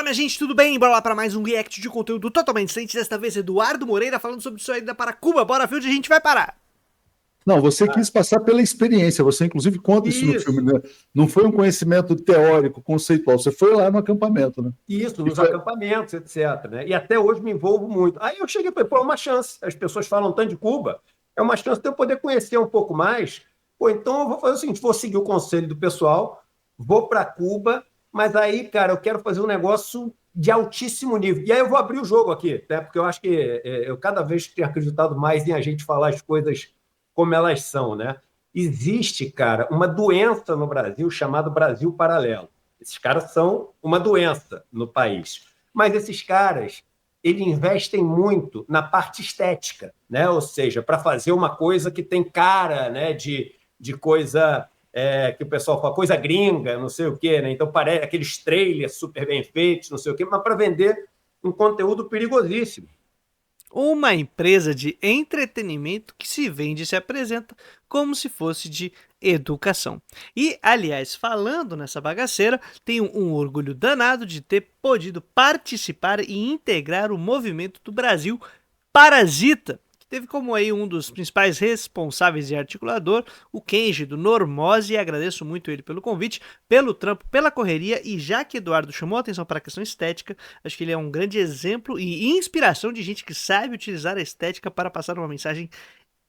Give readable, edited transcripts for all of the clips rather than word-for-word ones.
minha gente, tudo bem? Bora lá para mais um react de conteúdo totalmente diferente. Desta vez, Eduardo Moreira falando sobre sua ida para Cuba. Bora ver onde a gente vai parar. Não, você quis passar pela experiência, você inclusive conta isso no filme, Isso, né? Não foi um conhecimento teórico, conceitual, você foi lá no acampamento, né? isso, E nos foi... acampamentos, etc. Né? E até hoje me envolvo muito. Aí eu cheguei e falei, pô, é uma chance. As pessoas falam tanto de Cuba, é uma chance de eu poder conhecer um pouco mais. Pô, então eu vou fazer o seguinte, vou seguir o conselho do pessoal, vou para Cuba, mas aí, cara, eu quero fazer um negócio de altíssimo nível. E aí eu vou abrir o jogo aqui, né? Porque eu acho que eu cada vez tenho acreditado mais em a gente falar as coisas como elas são, né? Existe, cara, uma doença no Brasil chamada Brasil Paralelo. Esses caras são uma doença no país. Mas esses caras, eles investem muito na parte estética, né? Ou seja, para fazer uma coisa que tem cara, né, de coisa que o pessoal fala, coisa gringa, não sei o quê, né? Então parece aqueles trailers super bem feitos, não sei o quê, mas para vender um conteúdo perigosíssimo. Uma empresa de entretenimento que se vende e se apresenta como se fosse de educação. E, aliás, falando nessa bagaceira, tenho um orgulho danado de ter podido participar e integrar o movimento do Brasil Parasita, que teve como aí um dos principais responsáveis e articulador, o Kenji do Normose, e agradeço muito ele pelo convite, pelo trampo, pela correria, e já que Eduardo chamou a atenção para a questão estética, acho que ele é um grande exemplo e inspiração de gente que sabe utilizar a estética para passar uma mensagem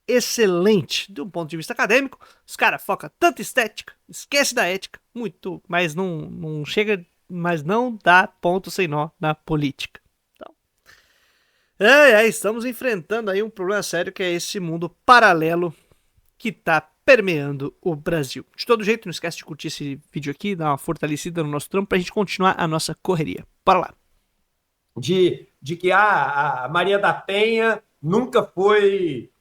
excelente. De um ponto de vista acadêmico, os caras focam tanto estética, esquece da ética, muito, mas não chega, mas não dá ponto sem nó na política. Estamos enfrentando aí um problema sério que é esse mundo paralelo que tá permeando o Brasil. De todo jeito, não esquece de curtir esse vídeo aqui, dar uma fortalecida no nosso trampo pra gente continuar a nossa correria. Bora lá. De que a Maria da Penha nunca foi.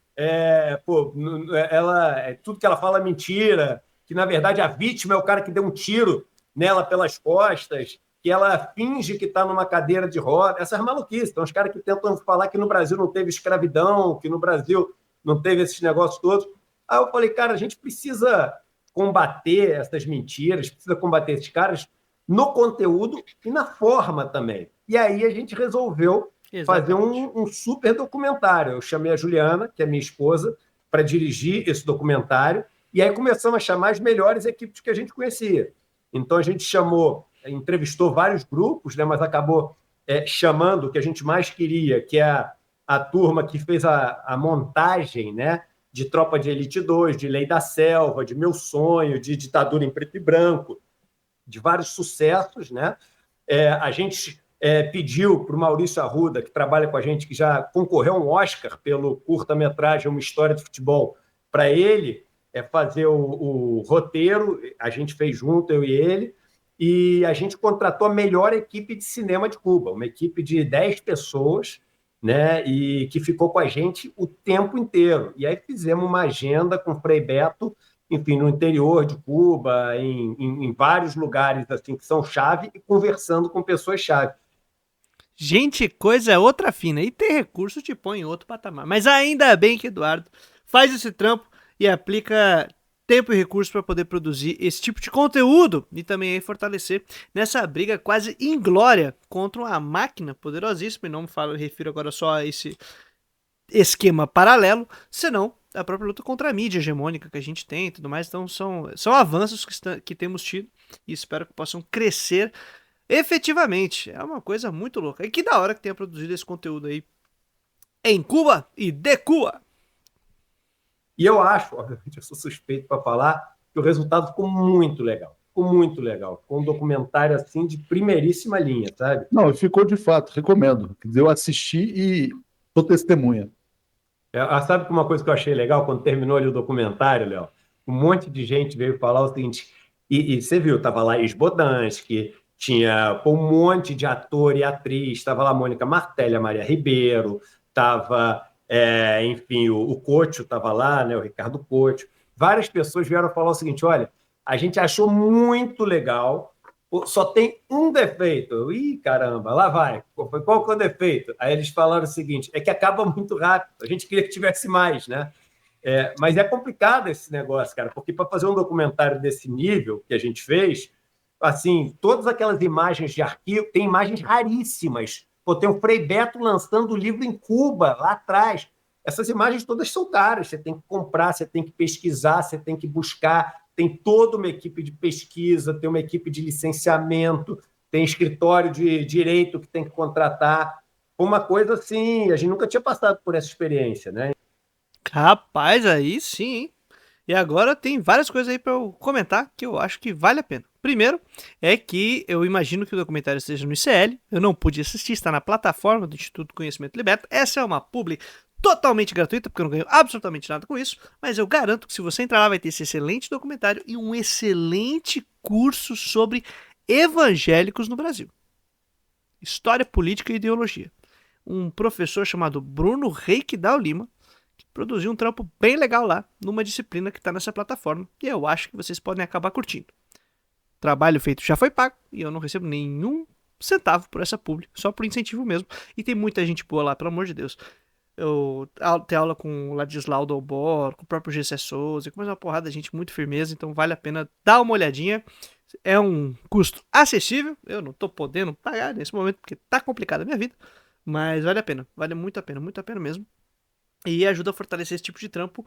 Tudo que ela fala é mentira, que na verdade a vítima é o cara que deu um tiro nela pelas costas, que ela finge que está numa cadeira de roda. Essas maluquices. Então, os caras que tentam falar que no Brasil não teve escravidão, que no Brasil não teve esses negócios todos. Aí eu falei, cara, a gente precisa combater essas mentiras, precisa combater esses caras no conteúdo e na forma também. E aí a gente resolveu fazer um super documentário. Eu chamei a Juliana, que é minha esposa, para dirigir esse documentário, e aí começamos a chamar as melhores equipes que a gente conhecia. Então a gente entrevistou vários grupos, né, mas acabou chamando o que a gente mais queria, que é a turma que fez a montagem, né, de Tropa de Elite 2, de Lei da Selva, de Meu Sonho, de Ditadura em Preto e Branco, de vários sucessos, né? A gente pediu para o Maurício Arruda, que trabalha com a gente, que já concorreu a um Oscar pelo curta-metragem Uma História de Futebol, para ele fazer o roteiro. A gente fez junto, eu e ele, e a gente contratou a melhor equipe de cinema de Cuba, uma equipe de 10 pessoas, né? E que ficou com a gente o tempo inteiro. E aí fizemos uma agenda com o Frei Beto, enfim, no interior de Cuba, em vários lugares assim que são chave, e conversando com pessoas-chave. Gente, coisa é outra fina. E ter recurso te põe em outro patamar. Mas ainda bem que Eduardo faz esse trampo e aplica tempo e recurso para poder produzir esse tipo de conteúdo e também aí fortalecer nessa briga quase inglória contra uma máquina poderosíssima. E não me refiro agora só a esse esquema paralelo, senão a própria luta contra a mídia hegemônica que a gente tem e tudo mais. Então são avanços que temos tido e espero que possam crescer efetivamente. É uma coisa muito louca. E que da hora que tenha produzido esse conteúdo aí em Cuba e de Cuba. E eu acho, obviamente, eu sou suspeito para falar, que o resultado ficou muito legal. Ficou muito legal. Ficou um documentário assim de primeiríssima linha, sabe? Não, ficou de fato, recomendo. Eu assisti e sou testemunha. Sabe uma coisa que eu achei legal quando terminou ali o documentário, Léo? Um monte de gente veio falar o seguinte, e você viu, tava lá Bodansky, tinha um monte de ator e atriz, estava lá a Mônica Martelli, a Maria Ribeiro, estava, enfim, o Couto estava lá, né, o Ricardo Couto. Várias pessoas vieram falar o seguinte, olha, a gente achou muito legal, só tem um defeito. Ih, caramba, lá vai. Qual que é o defeito? Aí eles falaram o seguinte, é que acaba muito rápido. A gente queria que tivesse mais, né? Mas é complicado esse negócio, cara, porque para fazer um documentário desse nível que a gente fez, assim, todas aquelas imagens de arquivo, tem imagens raríssimas. Pô, tem o Frei Beto lançando o livro em Cuba, lá atrás. Essas imagens todas são caras, você tem que comprar, você tem que pesquisar, você tem que buscar. Tem toda uma equipe de pesquisa, tem uma equipe de licenciamento, tem escritório de direito que tem que contratar. Uma coisa assim, a gente nunca tinha passado por essa experiência, né? Rapaz, aí sim, hein? E agora tem várias coisas aí pra eu comentar que eu acho que vale a pena. Primeiro é que eu imagino que o documentário esteja no ICL, eu não pude assistir, está na plataforma do Instituto Conhecimento Liberta. Essa é uma publi totalmente gratuita, porque eu não ganho absolutamente nada com isso, mas eu garanto que se você entrar lá vai ter esse excelente documentário e um excelente curso sobre evangélicos no Brasil. História, política e ideologia. Um professor chamado Bruno Reikdal Lima produziu um trampo bem legal lá, numa disciplina que está nessa plataforma, e eu acho que vocês podem acabar curtindo. Trabalho feito já foi pago, e eu não recebo nenhum centavo por essa publi, só por incentivo mesmo, e tem muita gente boa lá, pelo amor de Deus. Eu tenho aula com o Ladislau Dalbor, com o próprio Gessé Souza, com mais uma porrada de gente muito firmeza, então vale a pena dar uma olhadinha. É um custo acessível, eu não tô podendo pagar nesse momento, porque tá complicada a minha vida, mas vale a pena, vale muito a pena mesmo. E ajuda a fortalecer esse tipo de trampo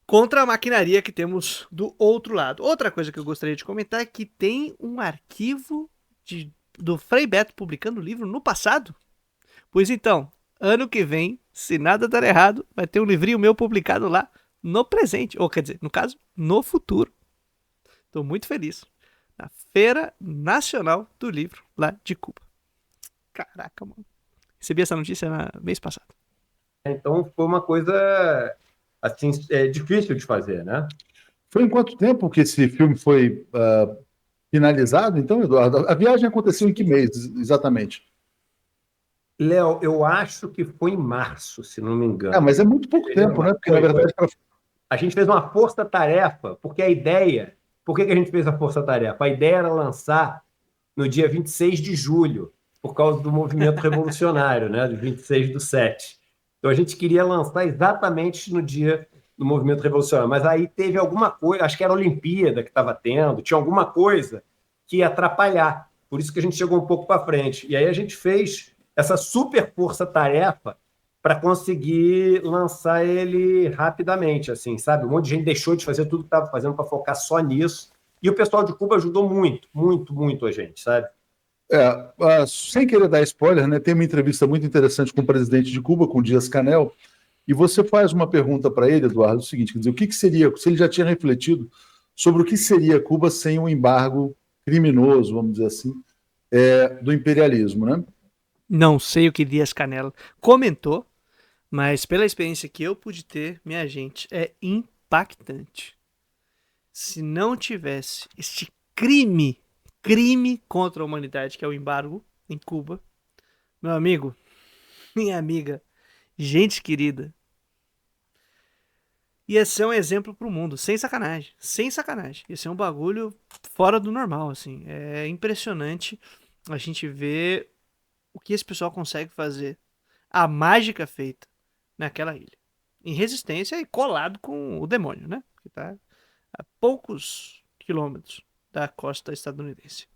contra a maquinaria que temos do outro lado. Outra coisa que eu gostaria de comentar é que tem um arquivo do Frei Beto publicando o livro no passado. Pois então, ano que vem, se nada der errado, vai ter um livrinho meu publicado lá no presente. Ou quer dizer, no caso, no futuro. Estou muito feliz. Na Feira Nacional do Livro, lá de Cuba. Caraca, mano. Recebi essa notícia no mês passado. Então foi uma coisa assim, difícil de fazer, né? Foi em quanto tempo que esse filme foi finalizado, então, Eduardo? A viagem aconteceu em que mês, exatamente? Léo, eu acho que foi em março, se não me engano. Mas é muito pouco tempo, né? Porque, na verdade, a gente fez uma força-tarefa, porque a ideia... Por que a gente fez a força-tarefa? A ideia era lançar no dia 26 de julho, por causa do movimento revolucionário, né? Do 26/7. Então, a gente queria lançar exatamente no dia do movimento revolucionário. Mas aí teve alguma coisa, acho que era a Olimpíada que estava tendo, tinha alguma coisa que ia atrapalhar. Por isso que a gente chegou um pouco para frente. E aí a gente fez essa super força-tarefa para conseguir lançar ele rapidamente, assim, sabe? Um monte de gente deixou de fazer tudo que estava fazendo para focar só nisso. E o pessoal de Cuba ajudou muito, muito, muito a gente, sabe? Sem querer dar spoiler, né? Tem uma entrevista muito interessante com o presidente de Cuba, com Dias-Canel, e você faz uma pergunta para ele, Eduardo, o seguinte, quer dizer, o que seria, se ele já tinha refletido sobre o que seria Cuba sem um embargo criminoso, vamos dizer assim, do imperialismo, né? Não sei o que Dias-Canel comentou, mas pela experiência que eu pude ter, minha gente, é impactante. Se não tivesse este crime contra a humanidade, que é o embargo em Cuba, meu amigo, minha amiga, gente querida, ia ser um exemplo pro mundo, sem sacanagem, ia ser um bagulho fora do normal, assim, é impressionante a gente ver o que esse pessoal consegue fazer, a mágica feita naquela ilha, em resistência e colado com o demônio, né, que tá a poucos quilômetros da costa estadunidense.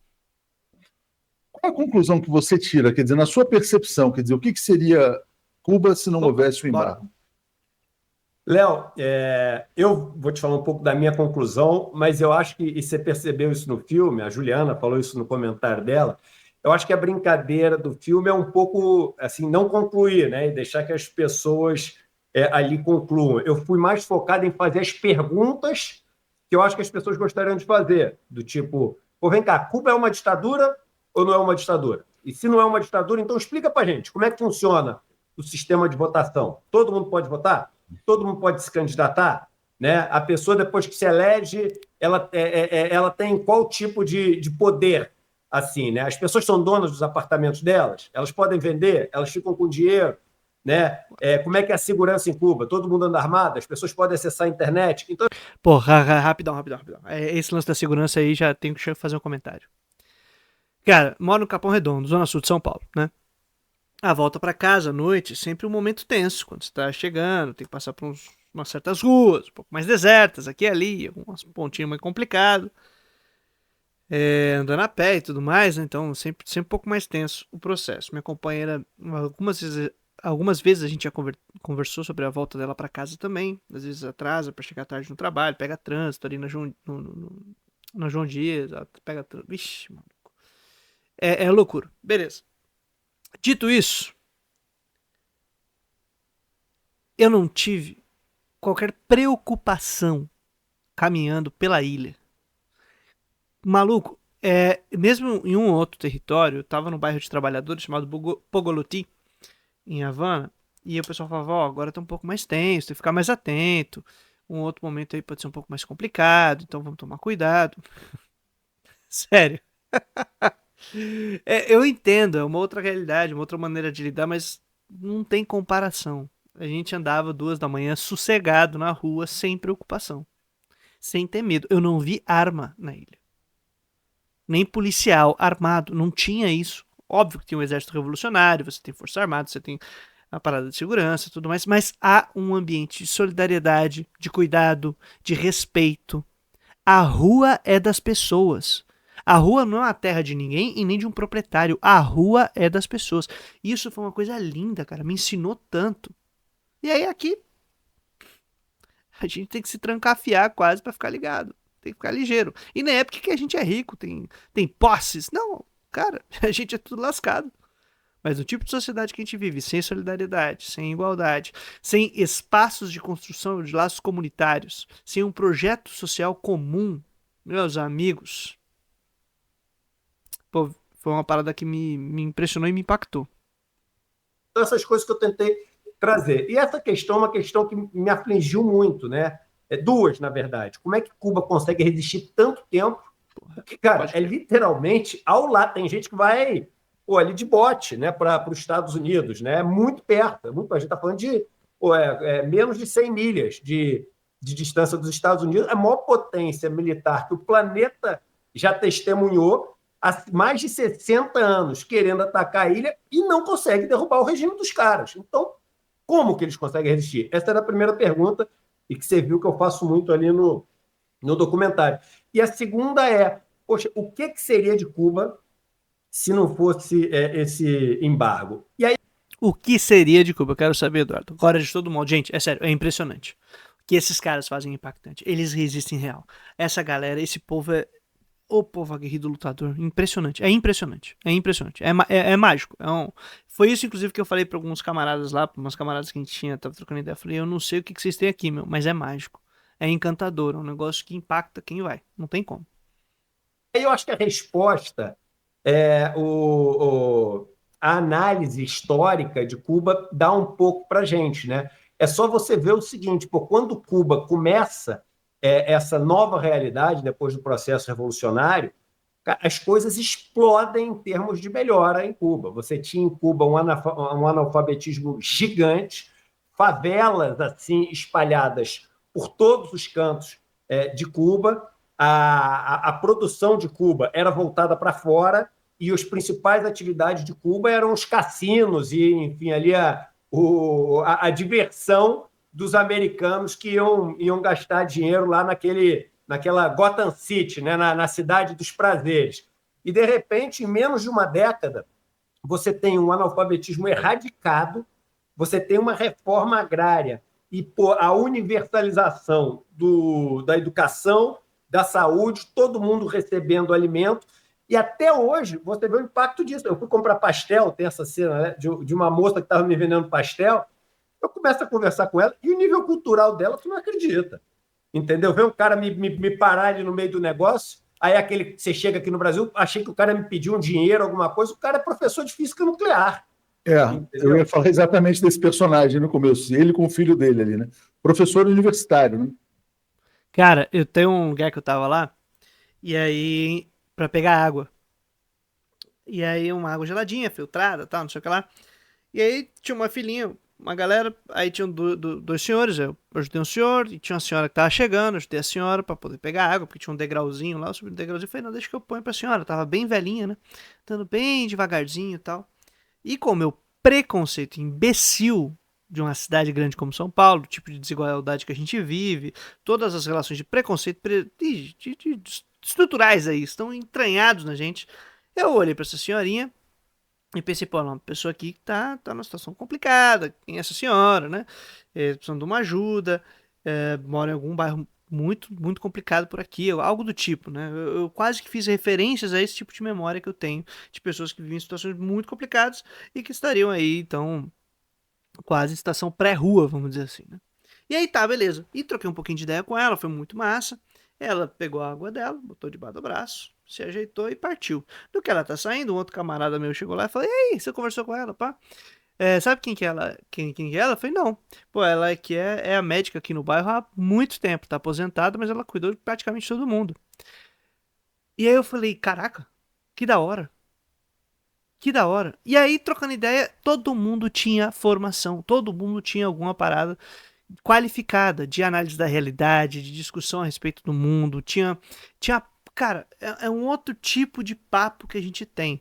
Qual a conclusão que você tira, quer dizer, na sua percepção, quer dizer, o que seria Cuba se não houvesse o embargo? Léo, eu vou te falar um pouco da minha conclusão, mas eu acho que, e você percebeu isso no filme, a Juliana falou isso no comentário dela, eu acho que a brincadeira do filme é um pouco, assim, não concluir, né, e deixar que as pessoas ali concluam. Eu fui mais focado em fazer as perguntas que eu acho que as pessoas gostariam de fazer, do tipo, pô, vem cá, Cuba é uma ditadura ou não é uma ditadura? E se não é uma ditadura, então explica pra gente, como é que funciona o sistema de votação? Todo mundo pode votar? Todo mundo pode se candidatar, né? A pessoa, depois que se elege, ela tem qual tipo de poder, assim, né? As pessoas são donas dos apartamentos delas, elas podem vender, elas ficam com dinheiro, né? Como é que é a segurança em Cuba? Todo mundo anda armado, as pessoas podem acessar a internet. Então... Porra, rapidão. Esse lance da segurança aí já tenho que fazer um comentário. Cara, moro no Capão Redondo, zona sul de São Paulo, né? A volta para casa à noite, sempre um momento tenso, quando você tá chegando, tem que passar por umas certas ruas, um pouco mais desertas, aqui e ali, alguns pontinhos mais complicados. andando a pé e tudo mais, né? Então sempre um pouco mais tenso o processo. Minha companheira, algumas vezes a gente já conversou sobre a volta dela para casa também. Às vezes atrasa para chegar tarde no trabalho, pega trânsito ali na João Dias, pega trânsito. Vixe, mano. É loucura. Beleza. Dito isso, eu não tive qualquer preocupação caminhando pela ilha. Maluco, mesmo em um outro território, eu tava no bairro de trabalhadores chamado Pogoloti, em Havana, e o pessoal falava, ó, agora tá um pouco mais tenso, tem que ficar mais atento, um outro momento aí pode ser um pouco mais complicado, então vamos tomar cuidado. Sério. Eu entendo, é uma outra realidade, uma outra maneira de lidar, mas não tem comparação. A gente andava 2 da manhã sossegado na rua, sem preocupação, sem ter medo. Eu não vi arma na ilha. Nem policial armado, não tinha isso. Óbvio que tem um exército revolucionário, você tem força armada, você tem a parada de segurança e tudo mais, mas há um ambiente de solidariedade, de cuidado, de respeito. A rua é das pessoas. A rua não é a terra de ninguém e nem de um proprietário. A rua é das pessoas. Isso foi uma coisa linda, cara. Me ensinou tanto. E aí aqui, a gente tem que se trancafiar quase pra ficar ligado. Tem que ficar ligeiro. E na época que a gente é rico, tem posses. Não, cara, a gente é tudo lascado. Mas no tipo de sociedade que a gente vive, sem solidariedade, sem igualdade, sem espaços de construção de laços comunitários, sem um projeto social comum, meus amigos, pô, foi uma parada que me impressionou e me impactou. Essas coisas que eu tentei trazer. E essa questão é uma questão que me afligiu muito, né? Duas, na verdade. Como é que Cuba consegue resistir tanto tempo? Porque, cara, literalmente ao lado. Tem gente que vai ali de bote, né, para os Estados Unidos, né? É muito perto. A gente está falando de menos de 100 milhas de distância dos Estados Unidos. A maior potência militar que o planeta já testemunhou há mais de 60 anos querendo atacar a ilha e não consegue derrubar o regime dos caras. Então, como que eles conseguem resistir? Essa era a primeira pergunta e que você viu que eu faço muito ali no documentário. E a segunda é, poxa, o que seria de Cuba se não fosse esse embargo? E aí... O que seria de Cuba? Eu quero saber, Eduardo. Agora de todo mundo. Gente, é sério, é impressionante. O que esses caras fazem é impactante. Eles resistem real. Essa galera, esse povo o povo aguerrido lutador. Impressionante. É impressionante. É impressionante. É mágico. Foi isso, inclusive, que eu falei para alguns camaradas lá, para umas camaradas que a gente tava trocando ideia. Eu falei, eu não sei o que vocês têm aqui, meu, mas é mágico. É encantador. É um negócio que impacta quem vai. Não tem como. Eu acho que a resposta a análise histórica de Cuba dá um pouco para a gente, né? É só você ver o seguinte, quando Cuba começa essa nova realidade, depois do processo revolucionário, as coisas explodem em termos de melhora em Cuba. Você tinha em Cuba um analfabetismo gigante, favelas assim espalhadas por todos os cantos de Cuba, a produção de Cuba era voltada para fora e as principais atividades de Cuba eram os cassinos e, enfim, ali a diversão dos americanos que iam gastar dinheiro lá naquela Gotham City, né, na cidade dos prazeres. E, de repente, em menos de uma década, você tem um analfabetismo erradicado, você tem uma reforma agrária e a universalização da educação, da saúde, todo mundo recebendo alimento. E até hoje você vê o impacto disso. Eu fui comprar pastel, tem essa cena, né, de uma moça que estava me vendendo pastel. Eu começo a conversar com ela e o nível cultural dela, tu não acredita. Entendeu? Vê um cara me parar ali no meio do negócio, aí aquele que você chega aqui no Brasil, achei que o cara me pediu um dinheiro, alguma coisa, o cara é professor de física nuclear. Eu ia falar exatamente desse personagem no começo, ele com o filho dele ali, né? Professor universitário, né? Cara, eu tenho um lugar que eu tava lá, e aí, pra pegar água. E aí, uma água geladinha, filtrada, tal, não sei o que lá. E aí, tinha uma filhinha, uma galera, aí tinham dois senhores, eu ajudei um senhor, e tinha uma senhora que tava chegando, eu ajudei a senhora pra poder pegar água, porque tinha um degrauzinho lá, eu subi no degrauzinho e falei, não, deixa que eu ponho pra senhora, tava bem velhinha, né? Andando bem devagarzinho e tal. E com o meu preconceito imbecil de uma cidade grande como São Paulo, o tipo de desigualdade que a gente vive, todas as relações de preconceito, estruturais aí, estão entranhados na gente. Eu olhei para essa senhorinha e pensei, pô, uma pessoa aqui que tá numa situação complicada, quem é essa senhora, né? Precisando de uma ajuda, mora em algum bairro muito, muito complicado por aqui, algo do tipo, né? Eu quase que fiz referências a esse tipo de memória que eu tenho, de pessoas que vivem em situações muito complicadas e que estariam aí, então, quase em situação pré-rua, vamos dizer assim, né? E aí tá, beleza. E troquei um pouquinho de ideia com ela, foi muito massa. Ela pegou a água dela, botou debaixo do braço, se ajeitou e partiu. Do que ela tá saindo, um outro camarada meu chegou lá e falou: "Ei, você conversou com ela, pá? Sabe quem que ela, quem que é ela?" Eu falei: "Não. Pô, ela é que é a médica aqui no bairro há muito tempo, tá aposentada, mas ela cuidou de praticamente todo mundo." E aí eu falei: "Caraca, que da hora. Que da hora." E aí, trocando ideia, todo mundo tinha formação, todo mundo tinha alguma parada qualificada de análise da realidade, de discussão a respeito do mundo. Cara, é um outro tipo de papo que a gente tem.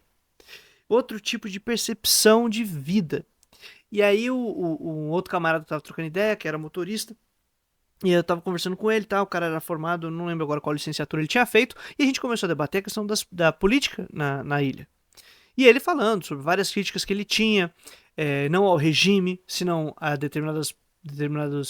Outro tipo de percepção de vida. E aí um outro camarada tava trocando ideia, que era motorista, e eu tava conversando com ele, tá? O cara era formado, não lembro agora qual licenciatura ele tinha feito, e a gente começou a debater a questão da política na ilha. E ele falando sobre várias críticas que ele tinha, não ao regime, senão a determinadas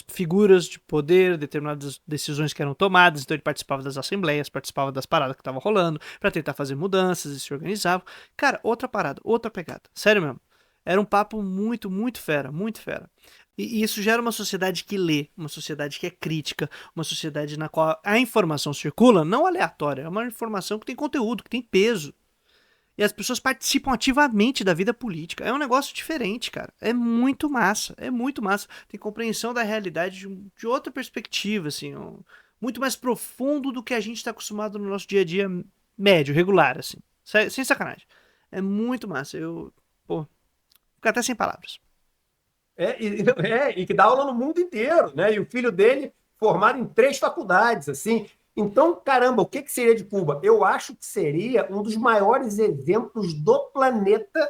figuras de poder, determinadas decisões que eram tomadas. Então ele participava das assembleias, participava das paradas que estavam rolando, pra tentar fazer mudanças e se organizava. Cara, outra parada, outra pegada. Sério mesmo. Era um papo muito, muito fera, muito fera. E isso gera uma sociedade que lê, uma sociedade que é crítica, uma sociedade na qual a informação circula, não aleatória, é uma informação que tem conteúdo, que tem peso. E as pessoas participam ativamente da vida política. É um negócio diferente, cara. É muito massa. É muito massa. Tem compreensão da realidade de outra perspectiva, assim. Muito mais profundo do que a gente está acostumado no nosso dia a dia médio, regular, assim. Sem sacanagem. É muito massa. Pô, fico até sem palavras. E que dá aula no mundo inteiro, né? E o filho dele formado em 3 faculdades, assim. Então, caramba, o que seria de Cuba? Eu acho que seria um dos maiores exemplos do planeta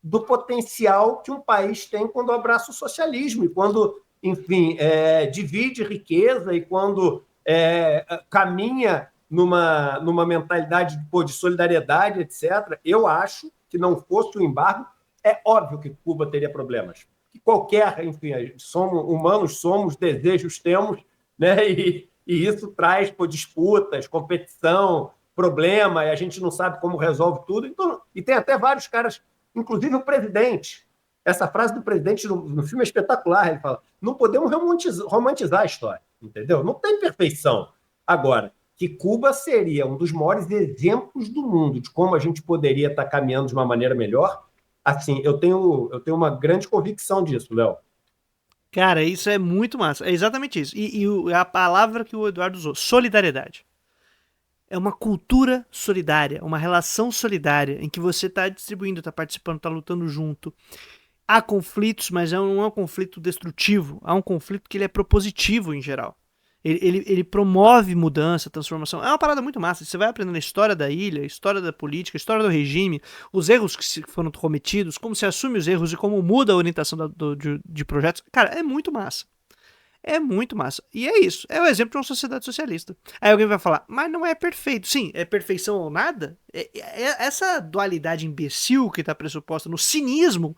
do potencial que um país tem quando abraça o socialismo e quando, enfim, divide riqueza e quando caminha numa mentalidade de solidariedade, etc. Eu acho que não fosse o embargo, é óbvio que Cuba teria problemas. Que qualquer, enfim, somos, desejos temos, né? E isso traz disputas, competição, problema, e a gente não sabe como resolve tudo. Então, e tem até vários caras, inclusive o presidente. Essa frase do presidente no filme é espetacular. Ele fala: não podemos romantizar a história, entendeu? Não tem perfeição. Agora, que Cuba seria um dos maiores exemplos do mundo de como a gente poderia estar caminhando de uma maneira melhor, assim, eu tenho uma grande convicção disso, Léo. Cara, isso é muito massa. É exatamente isso. E a palavra que o Eduardo usou, solidariedade. É uma cultura solidária, uma relação solidária, em que você está distribuindo, está participando, está lutando junto. Há conflitos, mas não é um conflito destrutivo. Há um conflito que ele é propositivo em geral. Ele promove mudança, transformação. É uma parada muito massa. Você vai aprendendo a história da ilha, a história da política, a história do regime, os erros que foram cometidos, como se assume os erros e como muda a orientação de projetos. Cara, é muito massa. É muito massa. E é isso. É o exemplo de uma sociedade socialista. Aí alguém vai falar, mas não é perfeito. Sim, é perfeição ou nada? Essa dualidade imbecil que está pressuposta no cinismo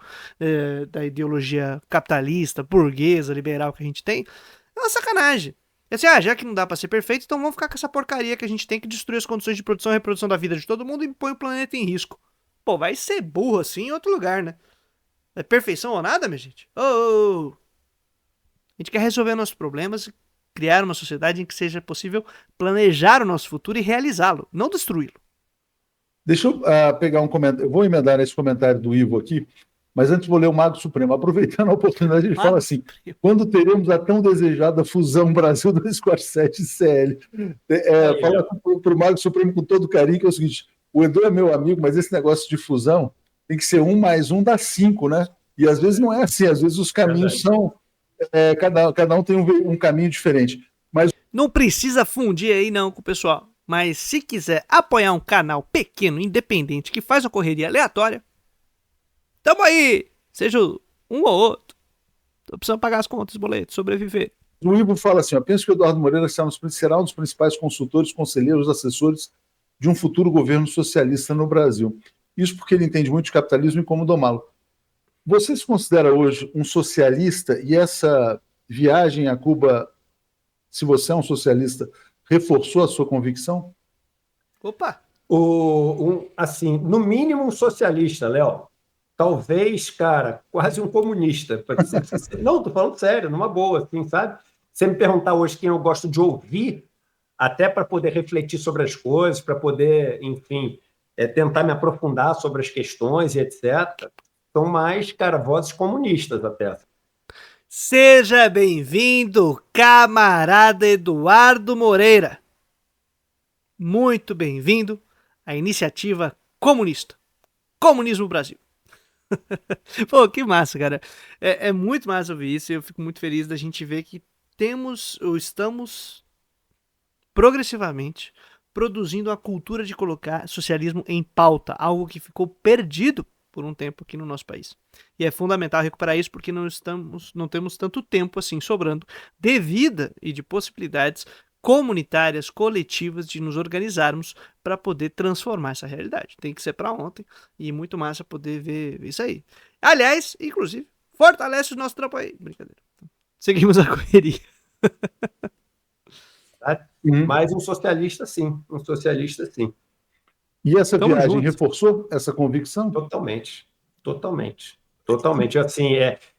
da ideologia capitalista, burguesa, liberal que a gente tem, é uma sacanagem. É assim, já que não dá pra ser perfeito, então vamos ficar com essa porcaria que a gente tem que destruir as condições de produção e reprodução da vida de todo mundo e põe o planeta em risco. Pô, vai ser burro assim em outro lugar, né? É perfeição ou nada, minha gente? A gente quer resolver nossos problemas e criar uma sociedade em que seja possível planejar o nosso futuro e realizá-lo, não destruí-lo. Deixa eu pegar um comentário. Eu vou emendar esse comentário do Ivo aqui, mas antes vou ler o Mago Supremo. Aproveitando a oportunidade, ele fala assim: quando teremos a tão desejada fusão Brasil 247 e CL? Fala para o Mago Supremo com todo carinho, que é o seguinte: o Edu é meu amigo, mas esse negócio de fusão tem que ser 1 mais 1 dá 5, né? E às vezes não é assim, às vezes os caminhos são. Cada um tem um caminho diferente. Mas não precisa fundir aí não com o pessoal. Mas se quiser apoiar um canal pequeno, independente, que faz uma correria aleatória, tamo aí! Seja um ou outro. Tô precisando pagar as contas, boletos, sobreviver. O Ivo fala assim: penso que o Eduardo Moreira será um dos principais consultores, conselheiros, assessores de um futuro governo socialista no Brasil. Isso porque ele entende muito de capitalismo e como domá-lo. Você se considera hoje um socialista e essa viagem a Cuba, se você é um socialista, reforçou a sua convicção? Opa! Assim, no mínimo um socialista, Léo. Talvez, cara, quase um comunista. Não, tô falando sério, numa boa, assim, sabe? Se você me perguntar hoje quem eu gosto de ouvir, até para poder refletir sobre as coisas, para poder, enfim, tentar me aprofundar sobre as questões e etc., são mais, cara, vozes comunistas até. Seja bem-vindo, camarada Eduardo Moreira. Muito bem-vindo à iniciativa comunista. Comunismo Brasil. Pô, que massa, cara. É muito massa ouvir isso e eu fico muito feliz da gente ver que temos ou estamos progressivamente produzindo a cultura de colocar socialismo em pauta, algo que ficou perdido por um tempo aqui no nosso país. E é fundamental recuperar isso porque não temos tanto tempo assim sobrando de vida e de possibilidades comunitárias, coletivas de nos organizarmos para poder transformar essa realidade. Tem que ser para ontem e muito massa poder ver isso aí. Aliás, inclusive, fortalece o nosso trampo aí. Brincadeira. Seguimos a correria. Mas um socialista, sim. Um socialista, sim. E essa viagem reforçou essa convicção? Totalmente. Totalmente. Totalmente. Assim,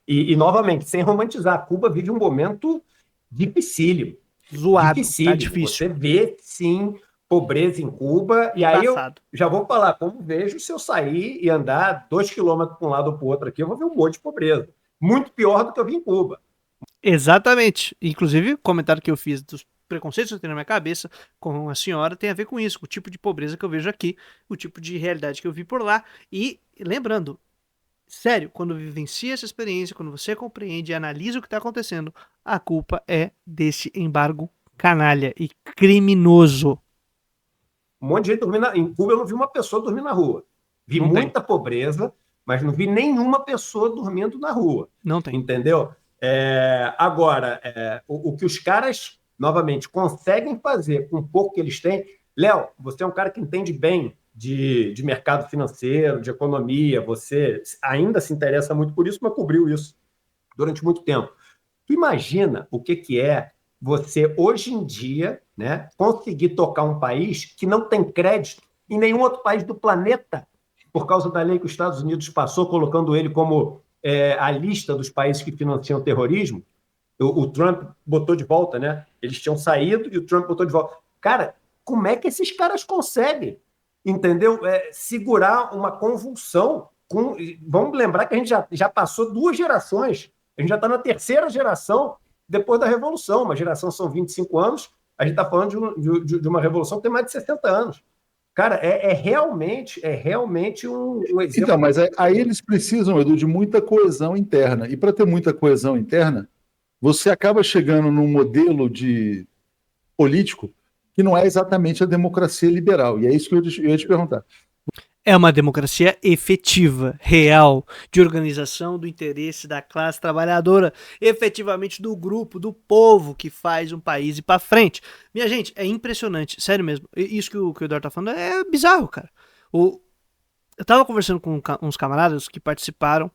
e novamente, sem romantizar, Cuba vive um momento dificílimo. Zoado, dificílimo. Tá difícil. Você vê, sim, pobreza em Cuba. E aí Passado. eu já vou falar, como vejo, se eu sair e andar 2 quilômetros para um lado ou para o outro aqui, eu vou ver um monte de pobreza. Muito pior do que eu vi em Cuba. Exatamente. Inclusive, o comentário que eu fiz dos preconceitos que eu tenho na minha cabeça com a senhora tem a ver com isso, com o tipo de pobreza que eu vejo aqui, o tipo de realidade que eu vi por lá. E lembrando, sério, quando vivencia essa experiência, quando você compreende e analisa o que está acontecendo, a culpa é desse embargo canalha e criminoso. Um monte de gente dormindo. Em Cuba eu não vi uma pessoa dormir na rua. Vi Não muita pobreza, mas não vi nenhuma pessoa dormindo na rua. Não tem. Entendeu? Agora, o que os caras, novamente, conseguem fazer com o pouco que eles têm. Léo, você é um cara que entende bem de mercado financeiro, de economia, você ainda se interessa muito por isso, mas cobriu isso durante muito tempo. Tu imagina o que é você, hoje em dia, né, conseguir tocar um país que não tem crédito em nenhum outro país do planeta, por causa da lei que os Estados Unidos passou, colocando ele como a lista dos países que financiam o terrorismo. O Trump botou de volta, né? Eles tinham saído e o Trump botou de volta. Cara, como é que esses caras conseguem, entendeu? Segurar uma convulsão. Vamos lembrar que a gente já passou 2 gerações. A gente já está na 3ª geração depois da Revolução. Uma geração são 25 anos, a gente está falando de uma revolução que tem mais de 60 anos. Cara, é realmente um exemplo. Então, mas aí eles precisam, Edu, de muita coesão interna. E para ter muita coesão interna, você acaba chegando num modelo de político que não é exatamente a democracia liberal. E é isso que eu ia te perguntar. É uma democracia efetiva, real, de organização do interesse da classe trabalhadora, efetivamente do grupo, do povo que faz um país ir pra frente. Minha gente, é impressionante, sério mesmo. Isso que o Eduardo tá falando é bizarro, cara. Eu tava conversando com uns camaradas que participaram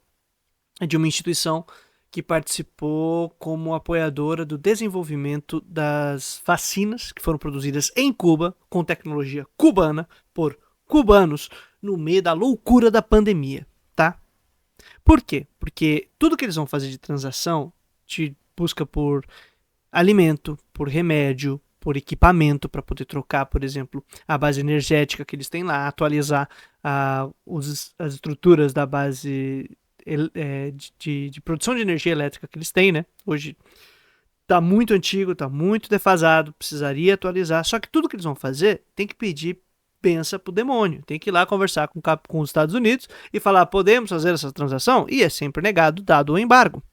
de uma instituição que participou como apoiadora do desenvolvimento das vacinas que foram produzidas em Cuba, com tecnologia cubana, por cubanos, no meio da loucura da pandemia, tá? Por quê? Porque tudo que eles vão fazer de transação, de busca por alimento, por remédio, por equipamento para poder trocar, por exemplo, a base energética que eles têm lá, atualizar as estruturas da base de produção de energia elétrica que eles têm, né? Hoje tá muito antigo, tá muito defasado, precisaria atualizar. Só que tudo que eles vão fazer tem que pedir benção pro demônio. Tem que ir lá conversar com os Estados Unidos e falar, podemos fazer essa transação? E é sempre negado, dado o embargo.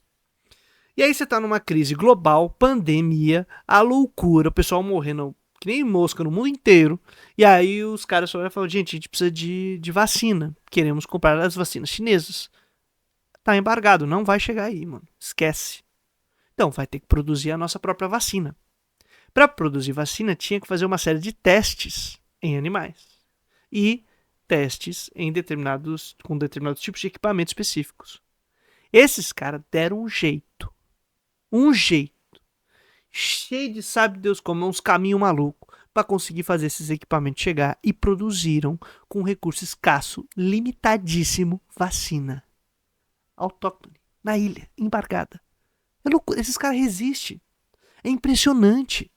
E aí você tá numa crise global, pandemia, a loucura, o pessoal morrendo que nem mosca no mundo inteiro. E aí os caras só falam, gente, a gente precisa de vacina. Queremos comprar as vacinas chinesas. Tá embargado, não vai chegar aí, mano. Esquece. Então vai ter que produzir a nossa própria vacina. Para produzir vacina tinha que fazer uma série de testes em animais. E testes com determinados tipos de equipamentos específicos. Esses caras deram um jeito, cheio de sabe Deus como, uns caminhos malucos, para conseguir fazer esses equipamentos chegar, e produziram, com recurso escasso, limitadíssimo, vacina autóctone, na ilha, embargada. Esses caras resistem. É impressionante.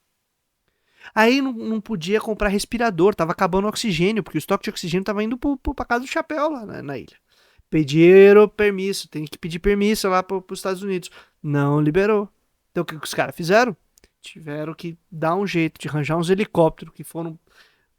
Aí não podia comprar respirador, tava acabando o oxigênio, porque o estoque de oxigênio tava indo pra casa do chapéu lá na ilha. Pediram permisso, tem que pedir permisso lá pros Estados Unidos. Não liberou. Então o que os caras fizeram? Tiveram que dar um jeito de arranjar uns helicópteros que foram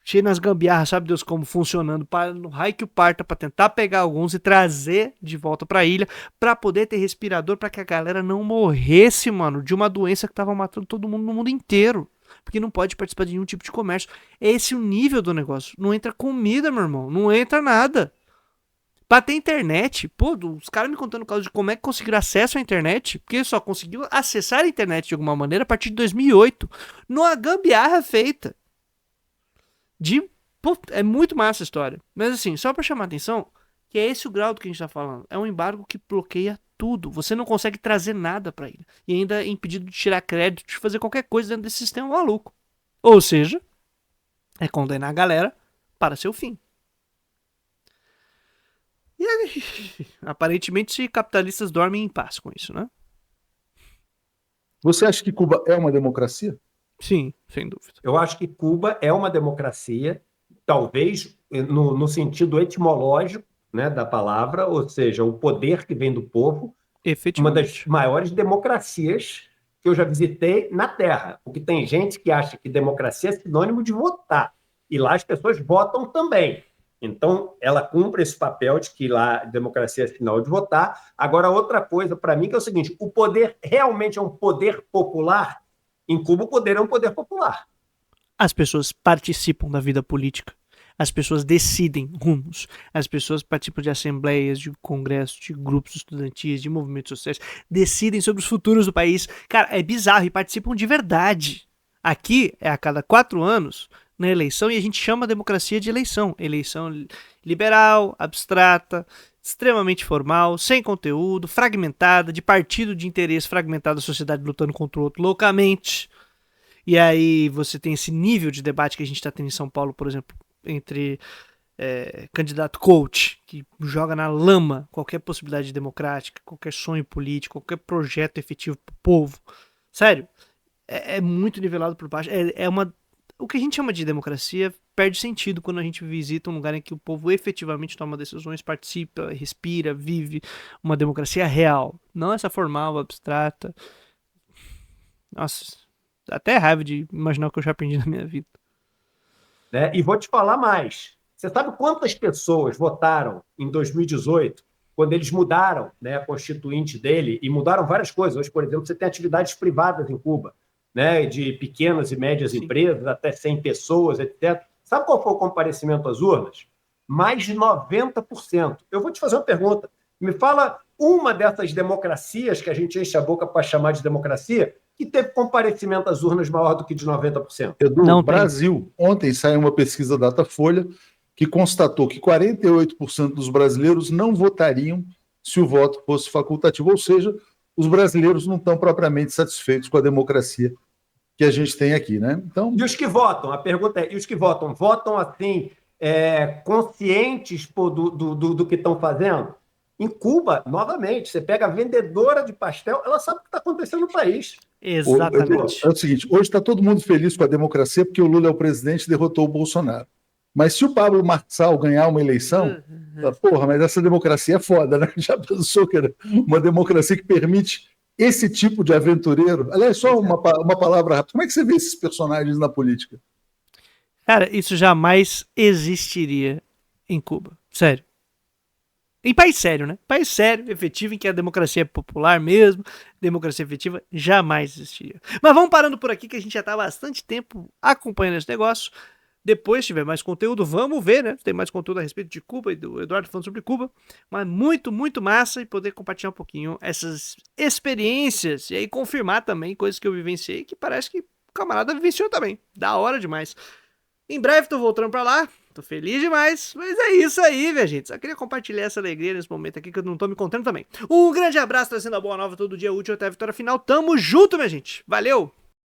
cheios nas gambiarras, sabe Deus como, funcionando no raio que o parta, pra tentar pegar alguns e trazer de volta pra ilha, pra poder ter respirador, pra que a galera não morresse, mano, de uma doença que tava matando todo mundo no mundo inteiro. Porque não pode participar de nenhum tipo de comércio. Esse é o nível do negócio. Não entra comida, meu irmão. Não entra nada. Pra ter internet, pô, os caras me contando o caso de como é que conseguiram acesso à internet, porque só conseguiu acessar a internet de alguma maneira a partir de 2008, numa gambiarra feita. Pô, é muito massa a história. Mas assim, só pra chamar a atenção, que é esse o grau do que a gente tá falando. É um embargo que bloqueia tudo. Você não consegue trazer nada pra ele. E ainda é impedido de tirar crédito, de fazer qualquer coisa dentro desse sistema maluco. Ou seja, é condenar a galera para seu fim. E aí, aparentemente, capitalistas dormem em paz com isso, né? Você acha que Cuba é uma democracia? Sim, sem dúvida. Eu acho que Cuba é uma democracia, talvez no sentido etimológico, né, da palavra, ou seja, o poder que vem do povo, uma das maiores democracias que eu já visitei na Terra. Porque tem gente que acha que democracia é sinônimo de votar. E lá as pessoas votam também. Então, ela cumpre esse papel de que lá a democracia é sinal de votar. Agora, outra coisa para mim que é o seguinte, o poder realmente é um poder popular? Em Cuba, o poder é um poder popular. As pessoas participam da vida política. As pessoas decidem rumos. As pessoas participam de assembleias, de congressos, de grupos estudantis, de movimentos sociais. Decidem sobre os futuros do país. Cara, é bizarro. E participam de verdade. Aqui é a cada 4 anos na eleição e a gente chama a democracia de eleição. Eleição liberal, abstrata, extremamente formal, sem conteúdo, fragmentada, de partido de interesse fragmentado, a sociedade lutando contra o outro loucamente. E aí você tem esse nível de debate que a gente está tendo em São Paulo, por exemplo, entre candidato coach, que joga na lama qualquer possibilidade democrática, qualquer sonho político, qualquer projeto efetivo para o povo. Sério, é muito nivelado por baixo. O que a gente chama de democracia perde sentido quando a gente visita um lugar em que o povo efetivamente toma decisões, participa, respira, vive uma democracia real. Não essa formal, abstrata. Nossa, dá até raiva de imaginar o que eu já aprendi na minha vida. Né? E vou te falar mais. Você sabe quantas pessoas votaram em 2018, quando eles mudaram, né, a constituinte dele, e mudaram várias coisas. Hoje, por exemplo, você tem atividades privadas em Cuba, né, de pequenas e médias Sim. empresas, até 100 pessoas, etc. Sabe qual foi o comparecimento às urnas? Mais de 90%. Eu vou te fazer uma pergunta. Me fala uma dessas democracias que a gente enche a boca para chamar de democracia, que teve comparecimento às urnas maior do que de 90%. Edu, Não Brasil. Ontem saiu uma pesquisa Datafolha que constatou que 48% dos brasileiros não votariam se o voto fosse facultativo, ou seja, os brasileiros não estão propriamente satisfeitos com a democracia que a gente tem aqui, né? Então... E os que votam? A pergunta é, e os que votam? Votam assim, conscientes do que estão fazendo? Em Cuba, novamente, você pega a vendedora de pastel, ela sabe o que está acontecendo no país. Exatamente. É o seguinte, hoje está todo mundo feliz com a democracia porque o Lula é o presidente e derrotou o Bolsonaro. Mas se o Pablo Marçal ganhar uma eleição, porra, mas essa democracia é foda, né? Já pensou que era uma democracia que permite esse tipo de aventureiro? Aliás, só uma palavra rápida. Como é que você vê esses personagens na política? Cara, isso jamais existiria em Cuba. Sério. Em país sério, né? País sério, efetivo, em que a democracia é popular mesmo, democracia efetiva, jamais existiria. Mas vamos parando por aqui, que a gente já tá há bastante tempo acompanhando esse negócio. Depois, se tiver mais conteúdo, vamos ver, né? Tem mais conteúdo a respeito de Cuba e do Eduardo falando sobre Cuba. Mas muito, muito massa e poder compartilhar um pouquinho essas experiências e aí confirmar também coisas que eu vivenciei que parece que o camarada vivenciou também. Da hora demais. Em breve tô voltando pra lá. Tô feliz demais, mas é isso aí, minha gente. Só queria compartilhar essa alegria nesse momento aqui que eu não tô me contando também. Um grande abraço, trazendo a boa nova todo dia útil até a vitória final. Tamo junto, minha gente. Valeu!